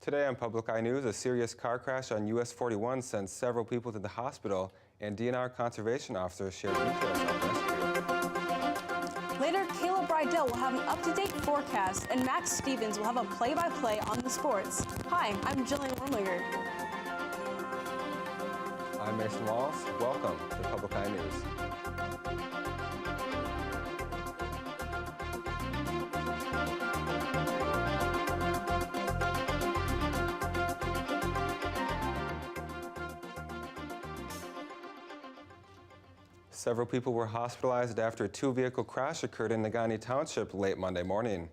Today on Public Eye News, a serious car crash on US 41 sent several people to the hospital, and DNR conservation officers shared details of rescue. Later, Caleb Rydell will have an up-to-date forecast, and Max Stevens will have a play-by-play on the sports. Hi, I'm Jillian Wormlinger. I'm Mason Wallace. Welcome to Public Eye News. Several people were hospitalized after a two-vehicle crash occurred in Negaunee Township late Monday morning.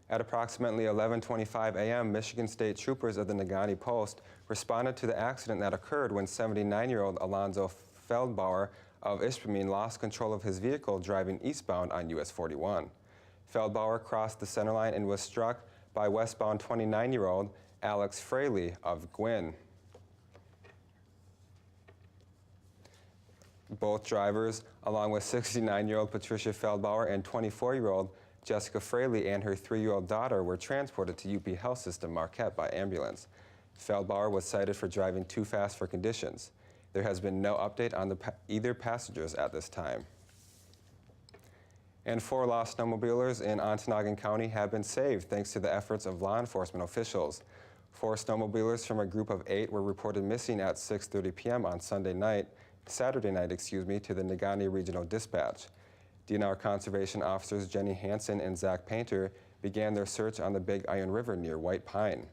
At approximately 11:25 a.m., Michigan State Troopers of the Negaunee Post responded to the accident that occurred when 79-year-old Alonzo Feldbauer of Ishpeming lost control of his vehicle driving eastbound on US 41. Feldbauer crossed the center line and was struck by westbound 29-year-old Alex Fraley of Gwynn. Both drivers, along with 69-year-old Patricia Feldbauer and 24-year-old Jessica Fraley and her 3-year-old daughter, were transported to UP Health System Marquette by ambulance. Feldbauer was cited for driving too fast for conditions. There has been no update on either passengers at this time. And 4 lost snowmobilers in Ontonagon County have been saved thanks to the efforts of law enforcement officials. 4 snowmobilers from a group of 8 were reported missing at 6:30 p.m. on Saturday night, to the Negaunee Regional Dispatch. DNR conservation officers Jenny Hansen and Zach Painter began their search on the Big Iron River near White Pine.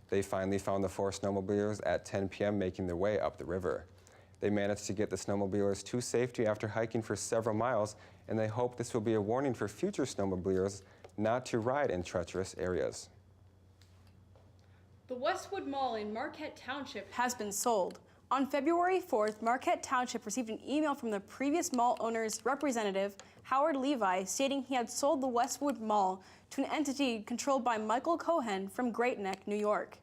They finally found the 4 snowmobilers at 10 p.m. making their way up the river. They managed to get the snowmobilers to safety after hiking for several miles, and they hope this will be a warning for future snowmobilers not to ride in treacherous areas. The Westwood Mall in Marquette Township has been sold. On February 4th, Marquette Township received an email from the previous mall owner's representative, Howard Levi, stating he had sold the Westwood Mall to an entity controlled by Michael Cohen from Great Neck, New York.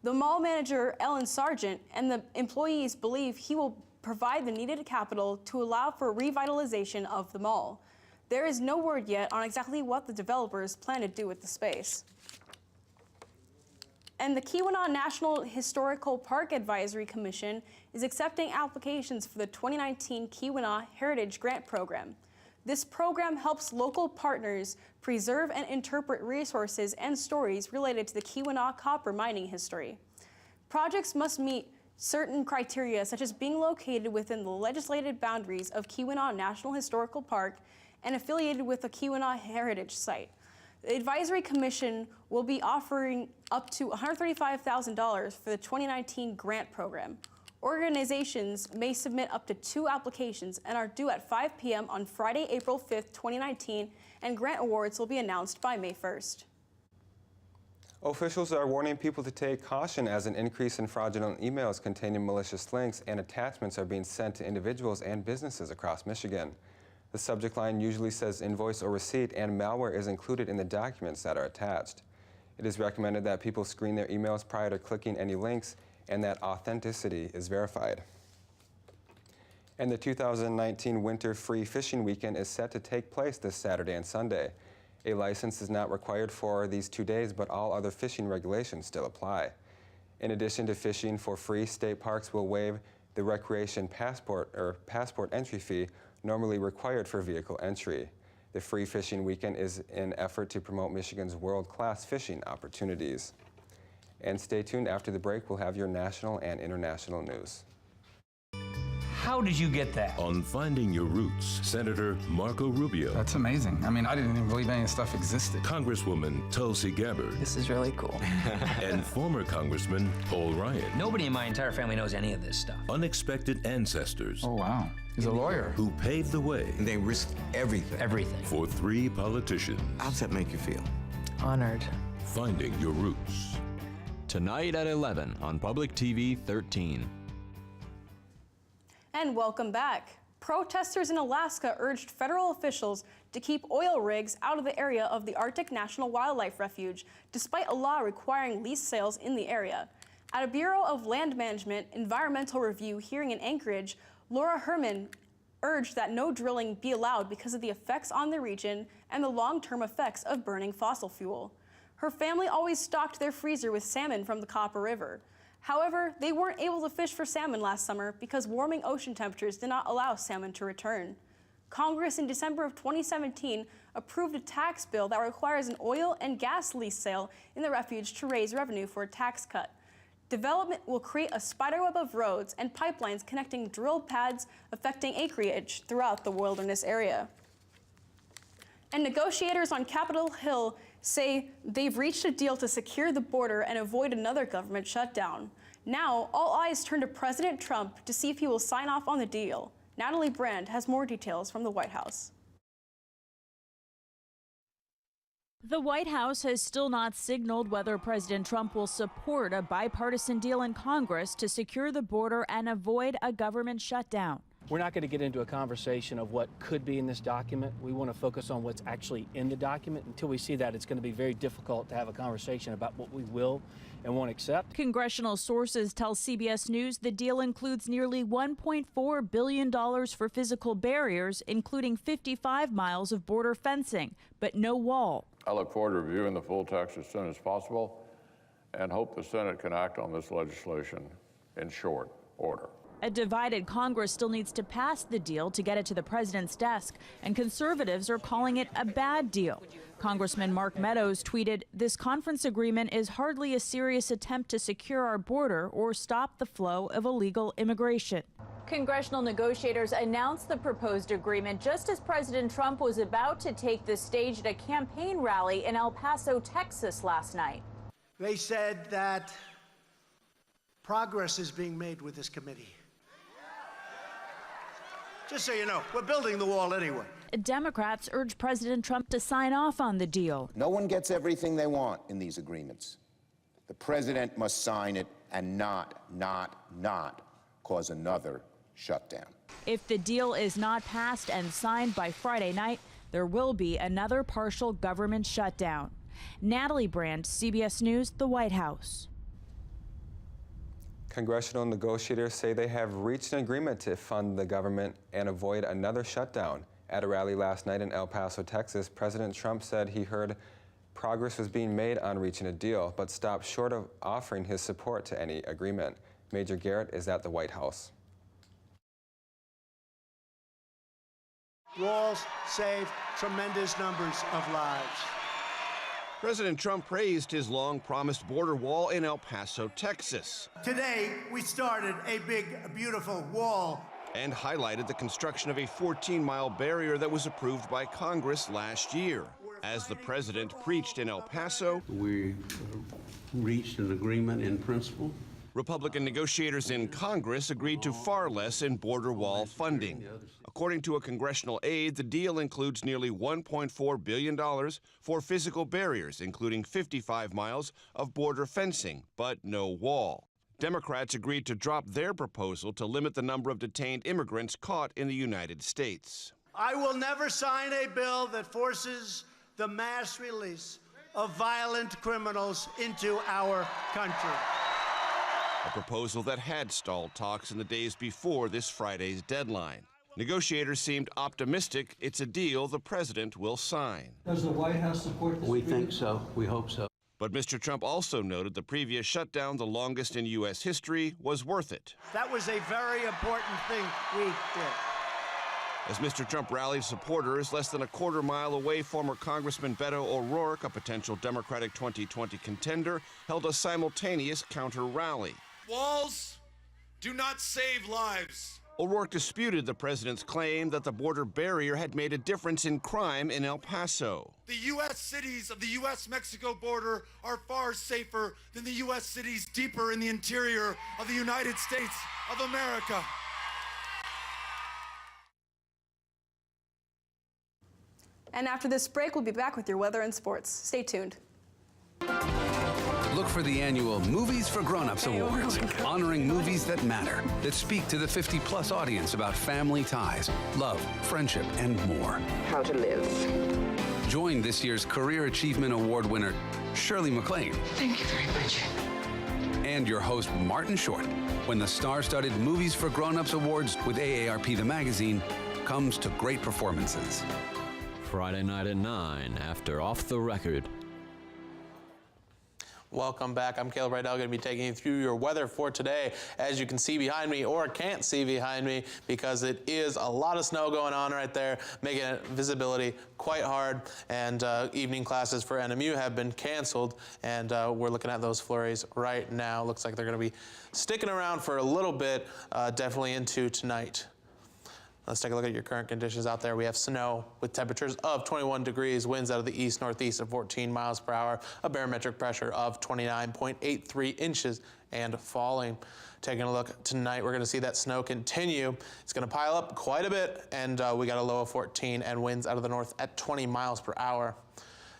The mall manager, Ellen Sargent, and the employees believe he will provide the needed capital to allow for revitalization of the mall. There is no word yet on exactly what the developers plan to do with the space. And the Keweenaw National Historical Park Advisory Commission is accepting applications for the 2019 Keweenaw Heritage Grant Program. This program helps local partners preserve and interpret resources and stories related to the Keweenaw copper mining history. Projects must meet certain criteria, such as being located within the legislated boundaries of Keweenaw National Historical Park and affiliated with a Keweenaw Heritage Site. The Advisory Commission will be offering up to $135,000 for the 2019 grant program. Organizations may submit up to 2 applications and are due at 5 p.m. on Friday, April 5th, 2019, and grant awards will be announced by May 1st. Officials are warning people to take caution as an increase in fraudulent emails containing malicious links and attachments are being sent to individuals and businesses across Michigan. The subject line usually says invoice or receipt, and malware is included in the documents that are attached. It is recommended that people screen their emails prior to clicking any links and that authenticity is verified. And the 2019 Winter Free Fishing Weekend is set to take place this Saturday and Sunday. A license is not required for these 2 days, but all other fishing regulations still apply. In addition to fishing for free, state parks will waive the recreation passport entry fee normally required for vehicle entry. The Free Fishing Weekend is an effort to promote Michigan's world-class fishing opportunities. And stay tuned. After the break, we'll have your national and international news. How did you get that? On Finding Your Roots, Senator Marco Rubio. That's amazing. I mean, I didn't even believe any of this stuff existed. Congresswoman Tulsi Gabbard. This is really cool. And former Congressman Paul Ryan. Nobody in my entire family knows any of this stuff. Unexpected ancestors. Oh, wow. He's a lawyer. Who paved the way. They risked everything. Everything. For 3 politicians. How does that make you feel? Honored. Finding Your Roots. Tonight at 11 on Public TV 13. And welcome back. Protesters in Alaska urged federal officials to keep oil rigs out of the area of the Arctic National Wildlife Refuge, despite a law requiring lease sales in the area. At a Bureau of Land Management Environmental Review hearing in Anchorage, Laura Herman urged that no drilling be allowed because of the effects on the region and the long-term effects of burning fossil fuel. Her family always stocked their freezer with salmon from the Copper River. However, they weren't able to fish for salmon last summer because warming ocean temperatures did not allow salmon to return. Congress in December of 2017 approved a tax bill that requires an oil and gas lease sale in the refuge to raise revenue for a tax cut. Development will create a spiderweb of roads and pipelines connecting drill pads affecting acreage throughout the wilderness area. And negotiators on Capitol Hill say they've reached a deal to secure the border and avoid another government shutdown. Now, all eyes turn to President Trump to see if he will sign off on the deal. Natalie Brand has more details from the White House. The White House has still not signaled whether President Trump will support a bipartisan deal in Congress to secure the border and avoid a government shutdown. We're not going to get into a conversation of what could be in this document. We want to focus on what's actually in the document. Until we see that, it's going to be very difficult to have a conversation about what we will and won't accept. Congressional sources tell CBS News the deal includes nearly $1.4 billion for physical barriers, including 55 miles of border fencing, but no wall. I look forward to reviewing the full text as soon as possible and hope the Senate can act on this legislation in short order. A divided Congress still needs to pass the deal to get it to the president's desk, and conservatives are calling it a bad deal. Congressman Mark Meadows tweeted, "This conference agreement is hardly a serious attempt to secure our border or stop the flow of illegal immigration." Congressional negotiators announced the proposed agreement just as President Trump was about to take the stage at a campaign rally in El Paso, Texas last night. They said that progress is being made with this committee. Just so you know, we're building the wall anyway. Democrats urge President Trump to sign off on the deal. No one gets everything they want in these agreements. The president must sign it and not cause another shutdown. If the deal is not passed and signed by Friday night, there will be another partial government shutdown. Natalie Brand, CBS News, the White House. Congressional negotiators say they have reached an agreement to fund the government and avoid another shutdown. At a rally last night in El Paso, Texas, President Trump said he heard progress was being made on reaching a deal, but stopped short of offering his support to any agreement. Major Garrett is at the White House. Walls save tremendous numbers of lives. President Trump praised his long-promised border wall in El Paso, Texas. Today, we started a big, beautiful wall. And highlighted the construction of a 14-mile barrier that was approved by Congress last year. As the president preached in El Paso, we reached an agreement in principle. Republican negotiators in Congress agreed to far less in border wall funding. According to a congressional aide, the deal includes nearly $1.4 billion for physical barriers, including 55 miles of border fencing, but no wall. Democrats agreed to drop their proposal to limit the number of detained immigrants caught in the United States. I will never sign a bill that forces the mass release of violent criminals into our country. A proposal that had stalled talks in the days before this Friday's deadline. Negotiators seemed optimistic it's a deal the president will sign. Does the White House support this? We think so. We hope so. But Mr. Trump also noted the previous shutdown, the longest in U.S. history, was worth it. That was a very important thing we did. As Mr. Trump rallied supporters, less than a quarter mile away, former Congressman Beto O'Rourke, a potential Democratic 2020 contender, held a simultaneous counter-rally. Walls do not save lives. O'Rourke disputed the president's claim that the border barrier had made a difference in crime in El Paso. The U.S. cities of the U.S.-Mexico border are far safer than the U.S. cities deeper in the interior of the United States of America. And after this break, we'll be back with your weather and sports. Stay tuned. Look for the annual Movies for Grown-Ups Awards, honoring movies that matter, that speak to the 50-plus audience about family ties, love, friendship, and more. How to live. Join this year's Career Achievement Award winner, Shirley MacLaine. Thank you very much. And your host, Martin Short, when the star-studded Movies for Grown-Ups Awards with AARP The Magazine comes to great performances. Friday night at 9 after Off the Record. Welcome back. I'm Caleb Rydell, going to be taking you through your weather for today. As you can see behind me, or can't see behind me, because it is a lot of snow going on right there, making visibility quite hard. And evening classes for NMU have been canceled, and we're looking at those flurries right now. Looks like they're going to be sticking around for a little bit, definitely into tonight. Let's take a look at your current conditions out there. We have snow with temperatures of 21 degrees, winds out of the east-northeast of 14 miles per hour, a barometric pressure of 29.83 inches and falling. Taking a look tonight, we're going to see that snow continue. It's going to pile up quite a bit, and we got a low of 14 and winds out of the north at 20 miles per hour.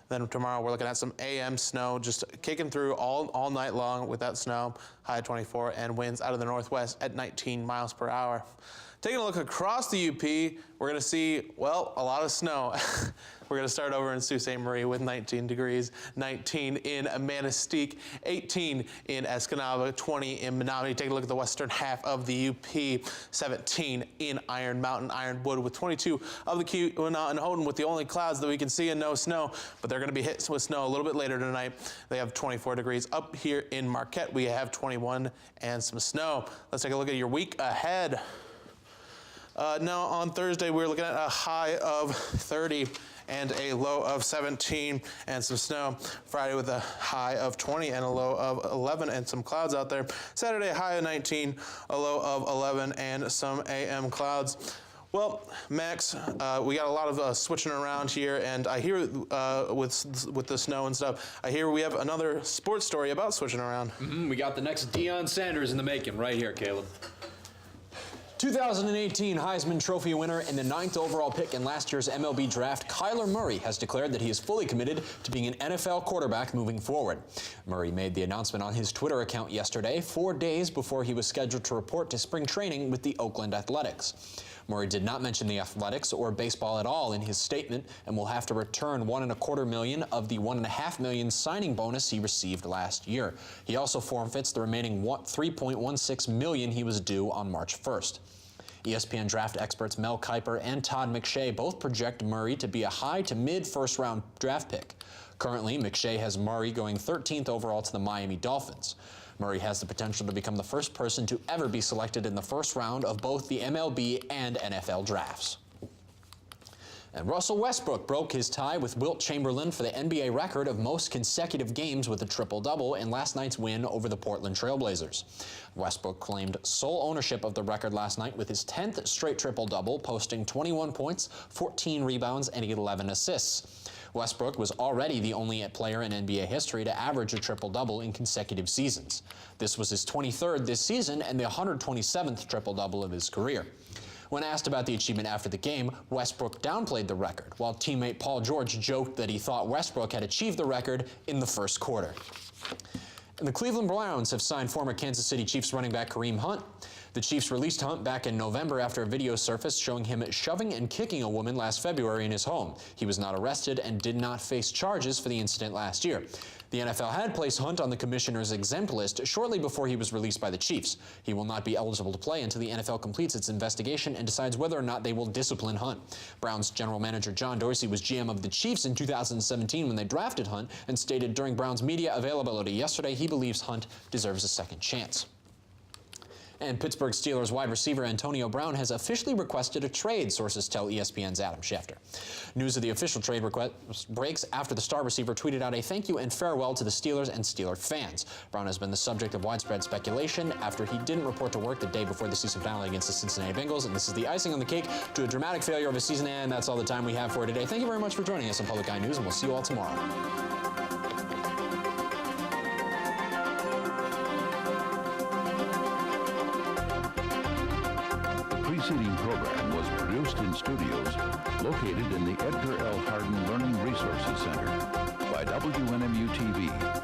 Then tomorrow we're looking at some AM snow just kicking through all night long with that snow, high of 24, and winds out of the northwest at 19 miles per hour. Taking a look across the UP, we're going to see, well, a lot of snow. We're going to start over in Sault Ste. Marie with 19 degrees, 19 in Manistique, 18 in Escanaba, 20 in Menominee. Take a look at the western half of the UP, 17 in Iron Mountain, Ironwood with 22 of the Keweenaw and Houghton with the only clouds that we can see and no snow, but they're going to be hit with snow a little bit later tonight. They have 24 degrees. Up here in Marquette, we have 21 and some snow. Let's take a look at your week ahead. Now on Thursday, we're looking at a high of 30 and a low of 17 and some snow. Friday with a high of 20 and a low of 11 and some clouds out there. Saturday, a high of 19, a low of 11 and some AM clouds. Well, Max, we got a lot of switching around here, and I hear with the snow and stuff, I hear we have another sports story about switching around. We got the next Deion Sanders in the making right here, Caleb. 2018 Heisman Trophy winner and the 9th overall pick in last year's MLB draft, Kyler Murray has declared that he is fully committed to being an NFL quarterback moving forward. Murray made the announcement on his Twitter account yesterday, 4 days before he was scheduled to report to spring training with the Oakland Athletics. Murray did not mention the Athletics or baseball at all in his statement and will have to return $1.25 million of the $1.5 million signing bonus he received last year. He also forfeits the remaining $3.16 million he was due on March 1st. ESPN draft experts Mel Kiper and Todd McShay both project Murray to be a high to mid first round draft pick. Currently, McShay has Murray going 13th overall to the Miami Dolphins. Murray has the potential to become the first person to ever be selected in the first round of both the MLB and NFL drafts. And Russell Westbrook broke his tie with Wilt Chamberlain for the NBA record of most consecutive games with a triple-double in last night's win over the Portland Trail Blazers. Westbrook claimed sole ownership of the record last night with his 10th straight triple-double, posting 21 points, 14 rebounds, and 11 assists. Westbrook was already the only player in NBA history to average a triple-double in consecutive seasons. This was his 23rd this season and the 127th triple-double of his career. When asked about the achievement after the game, Westbrook downplayed the record, while teammate Paul George joked that he thought Westbrook had achieved the record in the first quarter. And the Cleveland Browns have signed former Kansas City Chiefs running back Kareem Hunt. The Chiefs released Hunt back in November after a video surfaced showing him shoving and kicking a woman last February in his home. He was not arrested and did not face charges for the incident last year. The NFL had placed Hunt on the commissioner's exempt list shortly before he was released by the Chiefs. He will not be eligible to play until the NFL completes its investigation and decides whether or not they will discipline Hunt. Browns general manager John Dorsey was GM of the Chiefs in 2017 when they drafted Hunt and stated during Browns media availability yesterday he believes Hunt deserves a second chance. And Pittsburgh Steelers wide receiver Antonio Brown has officially requested a trade, sources tell ESPN's Adam Schefter. News of the official trade request breaks after the star receiver tweeted out a thank you and farewell to the Steelers and Steeler fans. Brown has been the subject of widespread speculation after he didn't report to work the day before the season finale against the Cincinnati Bengals, and this is the icing on the cake to a dramatic failure of a season, and that's all the time we have for today. Thank you very much for joining us on Public Eye News, and we'll see you all tomorrow. The preceding program was produced in studios located in the Edgar L. Hardin Learning Resources Center by WNMU-TV